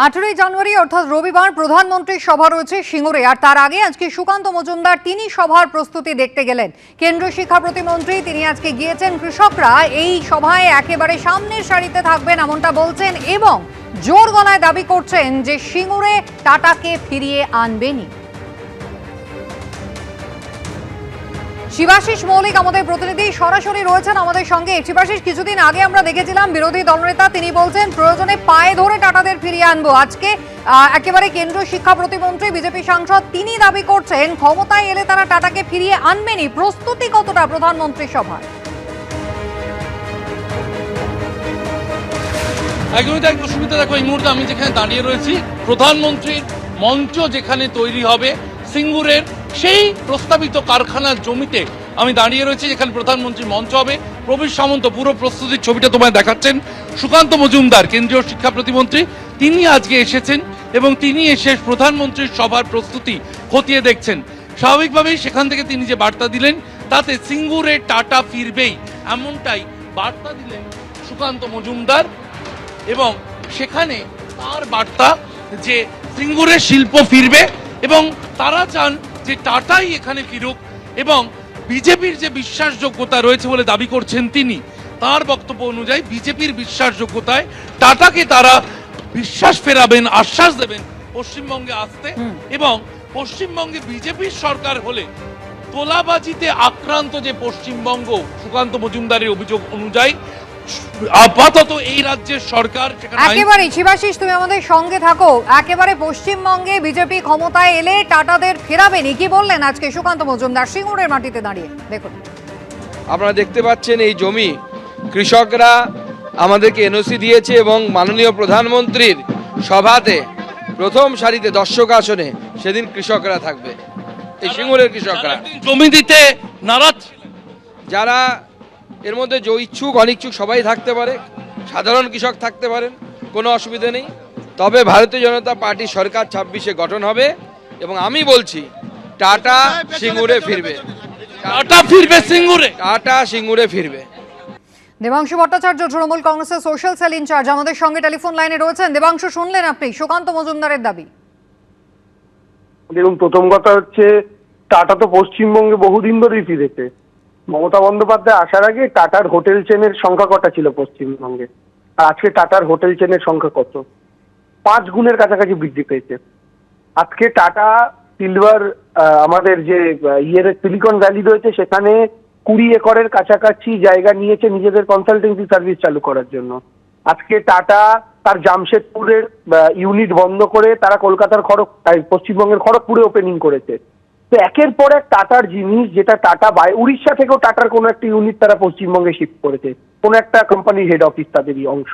18 জানুয়ারি অর্থাৎ রবিবার প্রধানমন্ত্রীর সভা রয়েছে সিঙ্গুরে। আর তার আগে আজকে সুকান্ত মজুমদার তিনি সভার প্রস্তুতি দেখতে গেলেন। কেন্দ্রীয় শিক্ষা প্রতিমন্ত্রী তিনি আজকে গিয়েছেন। কৃষকরা এই সভায় একেবারে সামনের সারিতে থাকবেন এমনটা বলছেন এবং জোর গলায় দাবি করছেন যে সিঙ্গুরে টাটাকে ফিরিয়ে আনবেনই। শিবাশিস মৌলিক আমাদের প্রতিনিধি সরাসরি রয়েছেন আমাদের সঙ্গে। শিবাশিস, কিছুদিন আগে আমরা দেখেছিলাম বিরোধী দলনেতা তিনি বলছেন প্রয়োজনে পায়ে ধরে টাটাদের ফিরিয়ে আনবো। আজকে একেবারে কেন্দ্রীয় শিক্ষা প্রতিমন্ত্রী বিজেপি সাংসদ তিনি দাবি করছেন ক্ষমতায় এলে তারা টাটাকে ফিরিয়ে আনবেনই। প্রস্তুতি কতটা প্রধানমন্ত্রী সভার? একদমই তাই সুবিধা। দেখো, এই মুহূর্তে আমি যেখানে দাঁড়িয়ে রয়েছি প্রধানমন্ত্রীর মঞ্চ যেখানে তৈরি হবে সিঙ্গুরের সেই প্রস্তাবিত কারখানার জমিতে আমি দাঁড়িয়ে রয়েছি, যেখানে প্রধানমন্ত্রীর মঞ্চ হবে। প্রবীর সামন্ত পুরো প্রস্তুতির ছবিটা তোমায় দেখাচ্ছেন। সুকান্ত মজুমদার কেন্দ্রীয় শিক্ষা প্রতিমন্ত্রী তিনি আজকে এসেছেন এবং তিনি এসে প্রধানমন্ত্রীর সভার প্রস্তুতি খতিয়ে দেখছেন। স্বাভাবিকভাবেই সেখান থেকে তিনি যে বার্তা দিলেন তাতে সিঙ্গুরে টাটা ফিরবেই এমনটাই বার্তা দিলেন সুকান্ত মজুমদার। এবং সেখানে তার বার্তা যে সিঙ্গুরে শিল্প ফিরবে এবং তারা চান যে টাটাই এখানে ফিরুক এবং বিজেপির যে বিশ্বাসযোগ্যতা রয়েছে বলে দাবি করছেন তিনি, তার বক্তব্য অনুযায়ী বিজেপির বিশ্বাসযোগ্যতায় টাটাকে তারা বিশ্বাস ফেরাবেন, আশ্বাস দেবেন পশ্চিমবঙ্গে আসতে। এবং পশ্চিমবঙ্গে বিজেপির সরকার হলে তোলাবাজিতে আক্রান্ত যে পশ্চিমবঙ্গ, সুকান্ত মজুমদারের অভিযোগ অনুযায়ী আপাতত এই রাজ্যের সরকার একেবারে। শিবাশিস, তুমি আমাদের সঙ্গে থাকো। একেবারে পশ্চিমবঙ্গে বিজেপি ক্ষমতায় এলে টাটাদের ফেরাবেনি, কি বললেন আজকে সুকান্ত মজুমদার সিঙ্গুরের মাটিতে দাঁড়িয়ে? দেখুন, আপনারা দেখতে পাচ্ছেন এই জমি কৃষকরা আমাদেরকে এনওসি দিয়েছে এবং মাননীয় প্রধানমন্ত্রীর সভাতে প্রথম সারিতে দর্শক আসনে সেদিন কৃষকরা থাকবে। এই সিঙ্গুরের কৃষকরা জমি দিতে নারাজ, যারা এর মধ্যে ইচ্ছুক অনিচ্ছুক সবাই থাকতে পারে, সাধারণ কৃষক থাকতে পারেন, কোনো অসুবিধা নেই। তবে ভারতীয় জনতা পার্টি সরকার 26-এ গঠন হবে এবং আমি বলছি টাটা সিঙ্গুরে ফিরবে। টাটা ফিরবে সিঙ্গুরে, টাটা সিঙ্গুরে ফিরবে। দেবাংশু ভট্টাচার্য তৃণমূল কংগ্রেসের সোশ্যাল সেল ইনচার্জ আমাদের সঙ্গে টেলিফোন লাইনে রয়েছেন। দেবাংশু, শুনলেন আপনি সুকান্ত মজুমদারের দাবি? দেখুন, প্রথম কথা হচ্ছে টাটা তো পশ্চিমবঙ্গে বহুদিন ধরেই ফিরেছে। মমতা বন্দ্যোপাধ্যায় আসার আগে টাটার হোটেল চেনের সংখ্যা কটা ছিল পশ্চিমবঙ্গে, আর আজকে টাটার হোটেল চেনের সংখ্যা কত? 5 গুণের কাছাকাছি বৃদ্ধি পেয়েছে। আজকে টাটা সিলভার আমাদের যে সিলিকন ভ্যালি রয়েছে সেখানে 20 একরের কাছাকাছি জায়গা নিয়েছে নিজেদের কনসালটেন্সি সার্ভিস চালু করার জন্য। আজকে টাটা তার জামশেদপুরের ইউনিট বন্ধ করে তারা কলকাতার পশ্চিমবঙ্গের খড়গপুরে ওপেনিং করেছে। তো একের পর এক টাটার জিনিস, যেটা টাটা উড়িষ্যা থেকেও টাটার কোনো একটা ইউনিট তারা পশ্চিমবঙ্গে শিফট করেছে, কোনো একটা কোম্পানির হেড অফিস তাদেরই অংশ।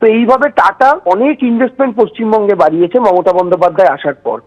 তো এইভাবে টাটা অনেক ইনভেস্টমেন্ট পশ্চিমবঙ্গে বাড়িয়েছে মমতা বন্দ্যোপাধ্যায় আসার পর।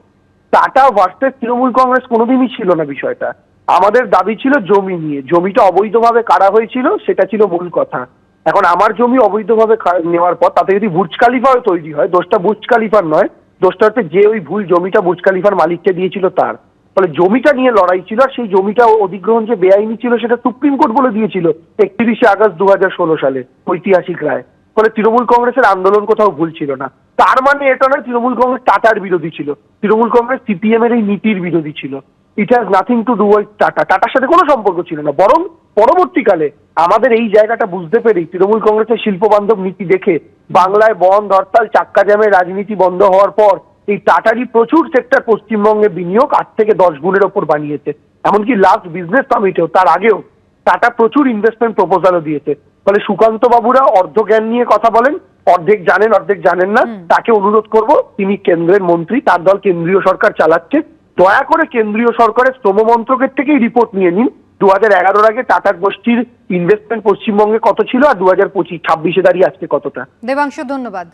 টাটা ভার্সেস তৃণমূল কংগ্রেস কোনোদিনই ছিল না বিষয়টা। আমাদের দাবি ছিল জমি নিয়ে, জমিটা অবৈধভাবে কারা হয়েছিল সেটা ছিল মূল কথা। এখন আমার জমি অবৈধভাবে নেওয়ার পর তাতে যদি বুর্জ খালিফাও তৈরি হয়, দোষটা বুর্জ খালিফার নয়, দোষটা হচ্ছে যে ওই ভুল জমিটা বুর্জ খালিফার মালিককে দিয়েছিল তার। ফলে জমিটা নিয়ে লড়াই ছিল, আর সেই জমিটা অধিগ্রহণ যে বেআইনি ছিল সেটা সুপ্রিম কোর্ট বলে দিয়েছিল 31শে আগস্ট 2016 সালে ঐতিহাসিক রায়। ফলে তৃণমূল কংগ্রেসের আন্দোলন কোথাও ভুল ছিল না। তার মানে এটা নয় তৃণমূল কংগ্রেস টাটার বিরোধী ছিল, তৃণমূল কংগ্রেস সিপিএম এর এই নীতির বিরোধী ছিল। It has nothing to do with tata. টাটার সাথে কোনো সম্পর্ক ছিল না। বরং পরবর্তীকালে আমাদের এই জায়গাটা বুঝতে পেরেই তৃণমূল কংগ্রেসের শিল্প বান্ধব নীতি দেখে বাংলায় বন্ধ, হরতাল, চাক্কা জ্যামের রাজনীতি বন্ধ হওয়ার পর এই টাটারই প্রচুর সেক্টর পশ্চিমবঙ্গে বিনিয়োগ 8 থেকে 10 গুণের ওপর বানিয়েছে। এমনকি লাস্ট বিজনেস সামিটেও তার আগেও টাটা প্রচুর ইনভেস্টমেন্ট প্রপোজালও দিয়েছে। ফলে সুকান্ত বাবুরা অর্ধ জ্ঞান নিয়ে কথা বলেন, অর্ধেক জানেন অর্ধেক জানেন না। তাকে অনুরোধ করব, তিনি কেন্দ্রের মন্ত্রী, তার দল কেন্দ্রীয় সরকার চালাচ্ছে, দয়া করে কেন্দ্রীয় সরকারের শ্রম মন্ত্রকের থেকেই রিপোর্ট নিয়ে নিন 2011-এর আগে টাটার গোষ্ঠীর ইনভেস্টমেন্ট পশ্চিমবঙ্গে কত ছিল আর 2025-26-এ দাঁড়িয়ে আজকে কতটা। দেবাংশু, ধন্যবাদ।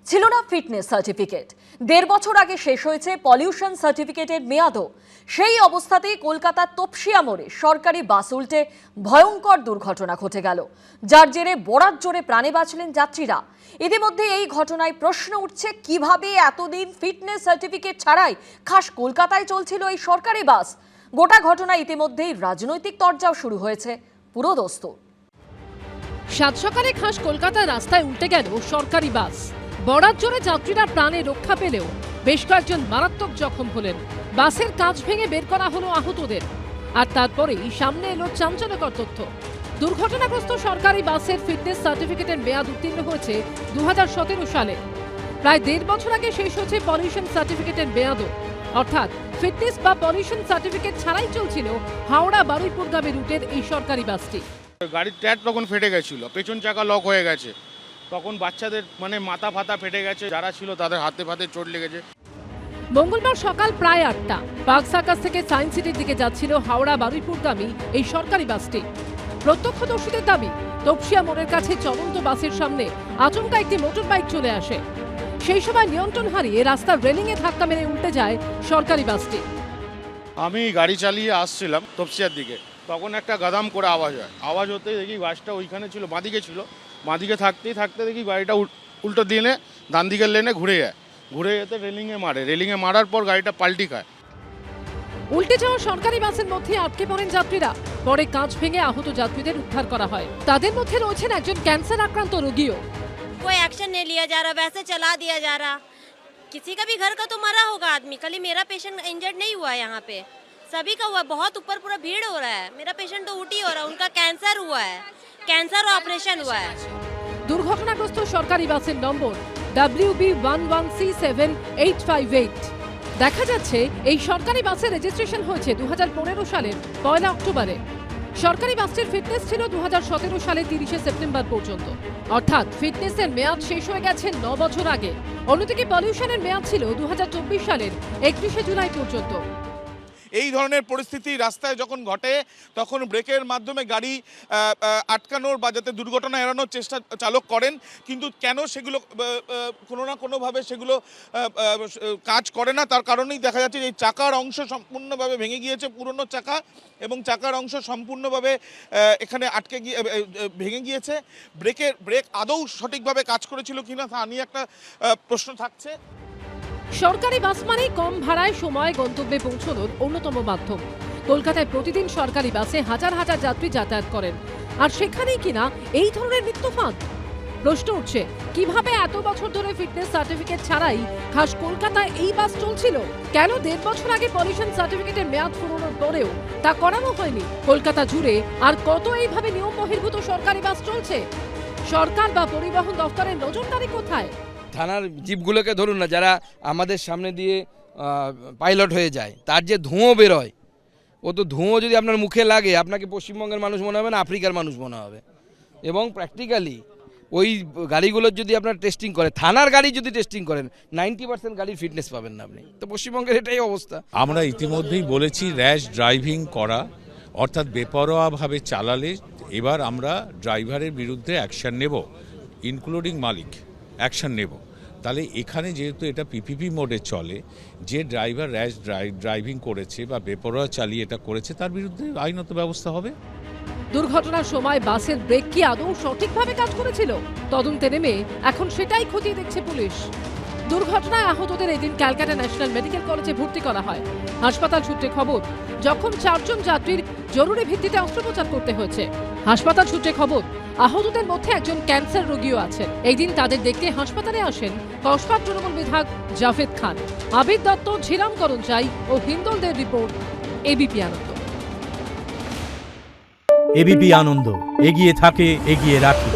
ছিল না ফিটনেস সার্টিফিকেট, 1.5 বছর আগে শেষ হয়েছে পলিউশন সার্টিফিকেটের মেয়াদও। সেই অবস্থাতেই কলকাতার তপসিয়া মোড়ে সরকারি বাস উল্টে ভয়ঙ্কর দুর্ঘটনা ঘটে গেল, যার জেরে বরাত জোরে প্রাণে বাঁচলেন যাত্রীরা। ইতিমধ্যে এই ঘটনায় প্রশ্ন উঠছে কিভাবে এতদিন ফিটনেস সার্টিফিকেট ছাড়াই খাস কলকাতায় চলছিল এই সরকারি বাস। গোটা ঘটনা ইতিমধ্যেই রাজনৈতিক তরজাও শুরু হয়েছে পুরোদস্তুর। সাত সকালে খাস কলকাতার রাস্তায় উল্টে গেল সরকারি বাস। বরাত জোরে যাত্রীরা প্রাণে রক্ষা পেলেও বেশ কয়েকজন মারাত্মক জখম হলেন। বাসের কাঁচ ভেঙে বের করা হলো আহতদের। আর তারপরেই সামনে এলো চাঞ্চল্যকর তথ্য। দুর্ঘটনাগ্রস্ত সরকারি বাসের ফিটনেস সার্টিফিকেটের মেয়াদ উত্তীর্ণ হয়েছে 2017 সালে। প্রায় 1.5 বছর আগে শেষ হয়েছে পলিউশন সার্টিফিকেটের মেয়াদও। অর্থাৎ ফিটনেস বা পলিউশন সার্টিফিকেট ছাড়াই চলছিল হাওড়া বারুইপুরগামী রুটের এই সরকারি বাসটি। গাড়ির টায়ার তখন ফেটে গেছিল, পেছন চাকা লক হয়ে গেছে, তখন বাচ্চাদের মানে মাথা ফাতা ফেটে গেছে, যারা ছিল তাদের হাতে ফাতে চোট লেগেছে। মঙ্গলবার সকাল প্রায় 8টা পার্ক সার্কাস থেকে সায়েন্স সিটির দিকে যাচ্ছিল হাওড়া বারুইপুরগামী এই সরকারি বাসটি। প্রত্যক্ষদর্শীদের দাবি, তপসিয়া মোড়ের কাছে চলন্ত বাসের সামনে আচমকা একটি মোটর বাইক চলে আসে। সেই সময় নিয়ন্ত্রণ হারিয়ে রাস্তার রেলিংয়ে ধাক্কা মেরে উল্টে যায় সরকারি বাসটি। আমি গাড়ি চালিয়ে আসছিলাম তপসিয়ার দিকে, তখন একটা গাদাম করে আওয়াজ হয়। আওয়াজ হতে দেখি বাসটা ওইখানে ছিল, বাঁদিকে ছিল। বাঁদিকে থাকতে দেখি গাড়িটা উল্টো দিনে ডান দিকের লেনে ঘুরে যায়। ঘুরে যেতে রেলিংয়ে মারার পর গাড়িটা পাল্টি খায়। উল্টে যাওয়া সরকারি বাসের মধ্যে আটকে পড়েন যাত্রীরা। পরে কাঁচ ভেঙে আহত যাত্রীদের উদ্ধার করা হয়। তাদের মধ্যে রয়েছেন একজন ক্যান্সার আক্রান্ত রোগীও। कोई एक्शन नहीं लिया जा रहा, वैसे चला दिया जा रहा। किसी का भी घर का तो मरा होगा आदमी, खाली मेरा पेशेंट इंजर्ड नहीं हुआ है, यहाँ पे सभी का हुआ। बहुत ऊपर पूरा भीड़ हो रहा है। मेरा पेशेंट तो उल्टी हो रहा है, उनका कैंसर हुआ है, कैंसर ऑपरेशन हुआ है। দুর্ঘটনাগ্রস্ত সরকারি বাসের নম্বর WB11C7858। দেখা যাচ্ছে এই সরকারি বাসের রেজিস্ট্রেশন হয়েছে 2015 সালের 1 অক্টোবরে। সরকারি বাসটির ফিটনেস ছিল 2017 সালের 30 সেপ্টেম্বর পর্যন্ত। অর্থাৎ ফিটনেসের মেয়াদ শেষ হয়ে গেছে 9 বছর আগে। অন্যদিকে পলিউশনের মেয়াদ ছিল 2024 সালের 31 জুলাই পর্যন্ত। এই ধরনের পরিস্থিতি রাস্তায় যখন ঘটে তখন ব্রেকের মাধ্যমে গাড়ি আটকানোর বা যাতে দুর্ঘটনা এড়ানোর চেষ্টা চালক করেন, কিন্তু কেন সেগুলো কোনো না কোনোভাবে সেগুলো কাজ করে না। তার কারণেই দেখা যাচ্ছে যে এই চাকার অংশ সম্পূর্ণভাবে ভেঙে গিয়েছে, পুরনো চাকা, এবং চাকার অংশ সম্পূর্ণভাবে এখানে আটকে গিয়ে ভেঙে গিয়েছে। ব্রেক আদৌ সঠিকভাবে কাজ করেছিল কিনা তা নিয়ে একটা প্রশ্ন থাকছে। সরকারি বাস মানেই কম ভাড়ায় সময় গন্তব্যে পৌঁছানোর অন্যতম মাধ্যম। কলকাতায় প্রতিদিন সরকারি বাসে হাজার হাজার যাত্রী যাতায়াত করেন, আর সেখানেই কিনা এই ধরনের মৃত্যুফাঁদ। প্রশ্ন উঠছে, কিভাবে এত বছর ধরে ফিটনেস সার্টিফিকেট ছাড়াই খাস কলকাতায় এই বাস চলছিল? কেন 1.5 বছর আগে পলিউশন সার্টিফিকেটের মেয়াদ ফুরোনোর পরেও তা করানো হয়নি? কলকাতা জুড়ে আর কত এইভাবে নিয়ম বহির্ভূত সরকারি বাস চলছে? সরকার বা পরিবহন দফতরের নজরদারি কোথায়? থানার জিপগুলোকে ধরুন না, যারা আমাদের সামনে দিয়ে পাইলট হয়ে যায়, তার যে ধোঁয়া বেরোয়, ও তো ধোঁয়া যদি আপনার মুখে লাগে আপনাকে পশ্চিমবঙ্গের মানুষ মনে হবে না, আফ্রিকার মানুষ মনে হবে। এবং প্র্যাকটিক্যালি ওই গাড়িগুলোর যদি আপনার টেস্টিং করে, থানার গাড়ি যদি টেস্টিং করেন, 90% গাড়ির ফিটনেস পাবেন না আপনি। তো পশ্চিমবঙ্গের এটাই অবস্থা। আমরা ইতিমধ্যেই বলেছি র্যাশ ড্রাইভিং করা, অর্থাৎ বেপরোয়াভাবে চালালে এবার আমরা ড্রাইভারের বিরুদ্ধে অ্যাকশন নেব, ইনক্লুডিং মালিক অ্যাকশন নেব। তাহলে এখানে যেহেতু এটা পিপিপি মোডে চলে, যে ড্রাইভার র্যাশ ড্রাইভিং করেছে বা বেপরোয়া চালিয়ে এটা করেছে তার বিরুদ্ধে আইনত ব্যবস্থা হবে। দুর্ঘটনার সময় বাসের ব্রেক কি আদৌ সঠিকভাবে কাজ করেছিল? তদন্তে নেমে এখন সেটাই খতিয়ে দেখছে পুলিশ। দুর্ঘটনায় আহতদের এদিন ক্যালকাটা ন্যাশনাল মেডিকেল কলেজে ভর্তি করা হয়। হাসপাতাল সূত্রে খবর, জখম 4 জন যাত্রীর জরুরি ভিত্তিতে অস্ত্রোপচার করতে হয়েছে। হাসপাতাল সূত্রে খবর, আহতদের মধ্যে একজন ক্যান্সার রোগীও আছেন। এই দিন তাদের দেখতে হাসপাতালে আসেন কসবা তৃণমূল বিধায়ক জাভেদ খান, আবির দত্ত, ঝিরাম করঞ্চাই ও হিন্দলদের রিপোর্ট, এবিপি আনন্দ। এবিপি আনন্দ, এগিয়ে থাকে, এগিয়ে রাখে।